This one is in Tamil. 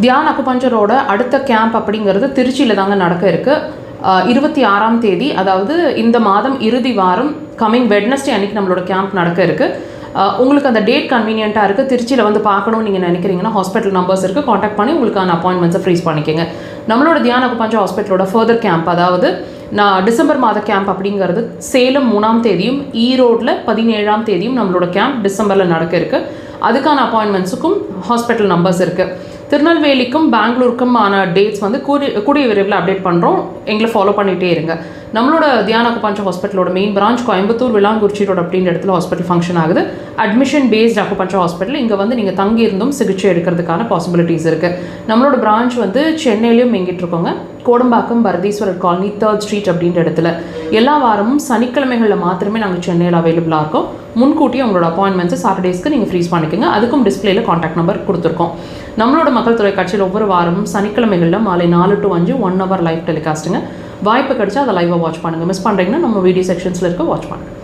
தியான் அக்குபஞ்சரோட அடுத்த கேம்ப் அப்படிங்கிறது திருச்சியில் தாங்க நடக்க இருக்குது. 26ஆம் தேதி, அதாவது இந்த மாதம் இறுதி வாரம் கம்மிங் வெட்னஸ்டே அன்றைக்கி நம்மளோட கேம்ப் நடக்க இருக்குது. உங்களுக்கு அந்த டேட் கன்வீனியண்ட்டாக இருக்குது, திருச்சியில் வந்து பார்க்கணும்னு நீங்கள் நினைக்கிறீங்கன்னா ஹாஸ்பிட்டல் நம்பர்ஸ் இருக்குது, காண்டாக்ட் பண்ணி உங்களுக்கான அப்பாயின்மெண்ட்ஸை ஃப்ரீஸ் பண்ணிக்கோங்க. நம்மளோட தியான் அக்குபஞ்சர் ஹாஸ்பிட்டலோட ஃபர்தர் கேம்ப், அதாவது டிசம்பர் மாத கேம்ப் அப்படிங்கிறது சேலம் 3ஆம் தேதியும் ஈரோடில் 17ஆம் தேதியும் நம்மளோட கேம்ப் டிசம்பரில் நடக்க இருக்குது. அதுக்கான அப்பாயின்மெண்ட்ஸுக்கும் ஹாஸ்பிட்டல் நம்பர்ஸ் இருக்குது. திருநெல்வேலிக்கும் பெங்களூருக்கும் ஆன டேட்ஸ் வந்து கூடிய விரைவில் அப்டேட் பண்ணுறோம். எங்களை ஃபாலோ பண்ணிகிட்டே இருங்க. நம்மளோட தியான் அக்குபஞ்சர் ஹாஸ்பிட்டலோட main branch Coimbatore Vilankurichi road அப்படின்ற இடத்துல ஹாஸ்பிட்டல் ஃபங்க்ஷன் ஆகுது. Admission based acupuncture hospital. இங்கே வந்து நீங்கள் தங்கியிருந்தும் சிகிச்சை எடுக்கிறதுக்கான பாசிபிலிட்டிஸ் இருக்குது. நம்மளோட பிரான்ச் வந்து சென்னையிலையும் எங்கிட்டு இருக்கோங்க, Kodambakkam Bharatheeswarar colony 3rd street அப்படின்ற இடத்துல. எல்லா வாரமும் சனிக்கிழமைகளில் மாத்திரமே நாங்கள் சென்னையில் அவைலபிளாக இருக்கோம். முன்கூட்டியே உங்களோட அப்பாயின்மெண்ட்ஸை சாட்டர்டேஸ்க்கு நீங்கள் ஃப்ரீஸ் பண்ணிக்கோங்க. அதுக்கும் டிஸ்பிளேல காண்டாக்ட் நம்பர் கொடுத்துருக்கோம். நம்மளோட மக்கள் தொலைக்காட்சியில் ஒவ்வொரு வாரமும் சனிக்கிழமைகளில் மாலை 4 to 5 1 hour லைவ் டெலிகாஸ்ட்டுங்க. வாய்ப்பு கிடைச்சா அதை லைவாக வாட்ச் பண்ணுங்கள். மிஸ் பண்ணுறீங்கன்னா நம்ம வீடியோ செக்ஷன்ஸில் இருக்க வாட்ச் பண்ணுங்கள்.